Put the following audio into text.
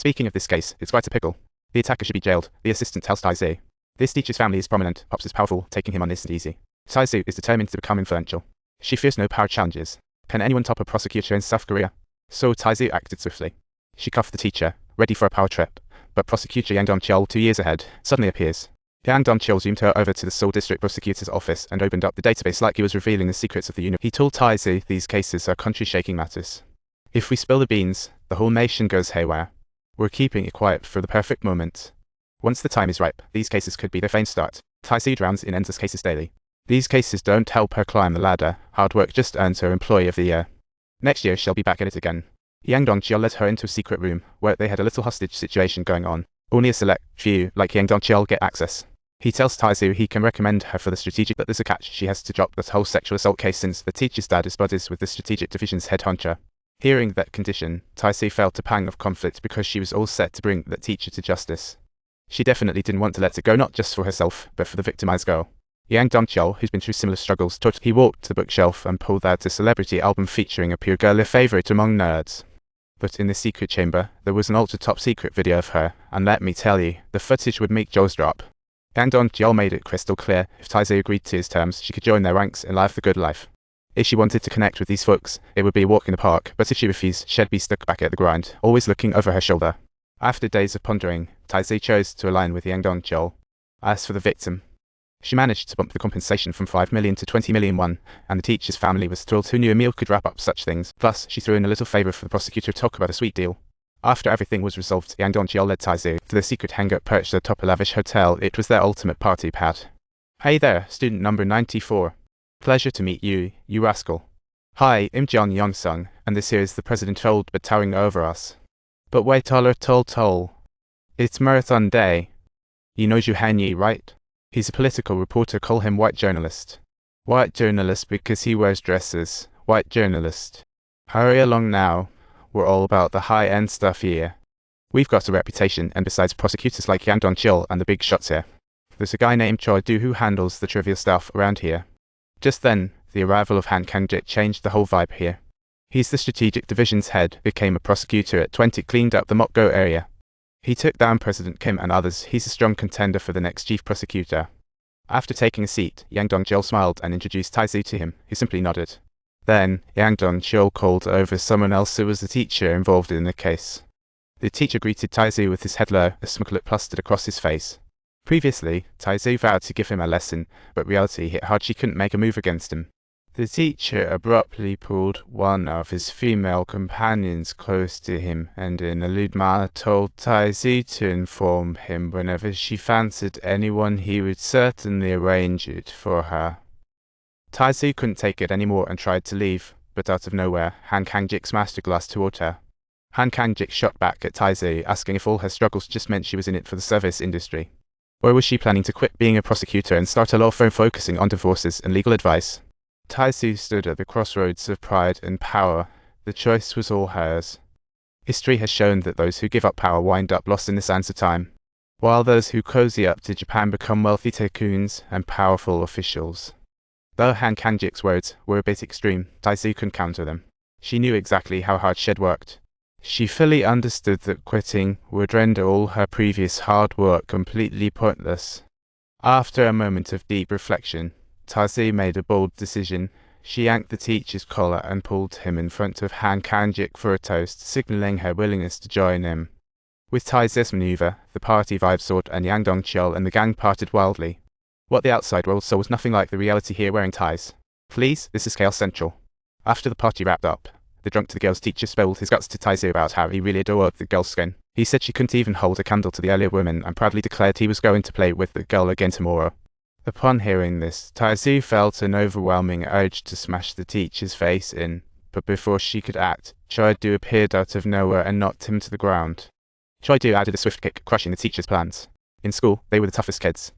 Speaking of this case, it's quite a pickle. The attacker should be jailed, the assistant tells Tae-soo. This teacher's family is prominent, Pops is powerful, taking him on isn't easy. Tae-soo is determined to become influential. She fears no power challenges. Can anyone top a prosecutor in South Korea? So Tae-soo acted swiftly. She cuffed the teacher, ready for a power trip. But Prosecutor Yang Dong-cheol, 2 years ahead, suddenly appears. Yang Dong-cheol zoomed her over to the Seoul District Prosecutor's office and opened up the database like he was revealing the secrets of the universe. He told Tae-soo these cases are country-shaking matters. If we spill the beans, the whole nation goes haywire. We're keeping it quiet for the perfect moment. Once the time is ripe, these cases could be their faint start. Tae-soo drowns in endless cases daily. These cases don't help her climb the ladder. Hard work just earns her Employee of the Year. Next year she'll be back at it again. Yang Dong-cheol led her into a secret room, where they had a little hostage situation going on. Only a select few, like Yang Dong-cheol, get access. He tells Tae-soo he can recommend her for the strategic, but there's a catch. She has to drop that whole sexual assault case since the teacher's dad is buddies with the strategic division's head honcho. Hearing that condition, Tae-soo felt a pang of conflict because she was all set to bring that teacher to justice. She definitely didn't want to let it go, not just for herself, but for the victimized girl. Yang Dong-cheol, who's been through similar struggles, he walked to the bookshelf and pulled out a celebrity album featuring a pure girly favorite among nerds. But in the secret chamber, there was an ultra-top secret video of her, and let me tell you, the footage would make jaws drop. Yang Dong-cheol made it crystal clear, if Tae-soo agreed to his terms, she could join their ranks and live the good life. If she wanted to connect with these folks, it would be a walk in the park, but if she refused, she'd be stuck back at the grind, always looking over her shoulder. After days of pondering, Tae-soo chose to align with Yang Dong-cheol. As for the victim, she managed to bump the compensation from 5 million to 20 million won, and the teacher's family was thrilled. Who knew a meal could wrap up such things? Plus, she threw in a little favor for the prosecutor to talk about a sweet deal. After everything was resolved, Yang Dong-cheol led Tae-soo to the secret hangout perched atop a lavish hotel. It was their ultimate party pad. Hey there, student number 94. Pleasure to meet you, you rascal. Hi, I'm Jeon Young-sung, and this here is the president old but towering over us. But wait toll. It's marathon day. You know Ju Han-yi, right? He's a political reporter, call him white journalist. White journalist because he wears dresses. White journalist. Hurry along now. We're all about the high-end stuff here. We've got a reputation, and besides prosecutors like Yang Dong-cheol and the big shots here, there's a guy named Choi Do who handles the trivial stuff around here. Just then, the arrival of Han Kang-jik changed the whole vibe here. He's the strategic division's head, became a prosecutor at 20, cleaned up the Mokgo area. He took down President Kim and others. He's a strong contender for the next chief prosecutor. After taking a seat, Yang Dong-cheol smiled and introduced Tae-soo to him, who simply nodded. Then, Yang Dong-cheol called over someone else who was the teacher involved in the case. The teacher greeted Tae-soo with his head low, a smug look plastered across his face. Previously, Tae-soo vowed to give him a lesson, but reality hit hard. She couldn't make a move against him. The teacher abruptly pulled one of his female companions close to him and in a lewd manner told Tae-soo to inform him whenever she fancied anyone he would certainly arrange it for her. Tae-soo couldn't take it anymore and tried to leave, but out of nowhere, Han Kang-jik smashed a glass toward her. Han Kang-jik shot back at Tae-soo, asking if all her struggles just meant she was in it for the service industry. Or was she planning to quit being a prosecutor and start a law firm focusing on divorces and legal advice? Tae-soo stood at the crossroads of pride and power. The choice was all hers. History has shown that those who give up power wind up lost in the sands of time, while those who cozy up to Japan become wealthy tycoons and powerful officials. Though Han Kang-jik's words were a bit extreme, Tae-soo couldn't counter them. She knew exactly how hard she'd worked. She fully understood that quitting would render all her previous hard work completely pointless. After a moment of deep reflection, Tae-soo made a bold decision. She yanked the teacher's collar and pulled him in front of Han Kang-jik for a toast, signaling her willingness to join him. With Tae-soo's maneuver, the party vibe soared and Yang Dong-cheol and the gang parted wildly. What the outside world saw was nothing like the reality here wearing ties. Please, this is Chaos Central. After the party wrapped up, the drunk to the girl's teacher spilled his guts to Tae-soo about how he really adored the girl's skin. He said she couldn't even hold a candle to the earlier woman and proudly declared he was going to play with the girl again tomorrow. Upon hearing this, Tae-soo felt an overwhelming urge to smash the teacher's face in, but before she could act, Choi Do appeared out of nowhere and knocked him to the ground. Choi Do added a swift kick, crushing the teacher's plans. In school, they were the toughest kids.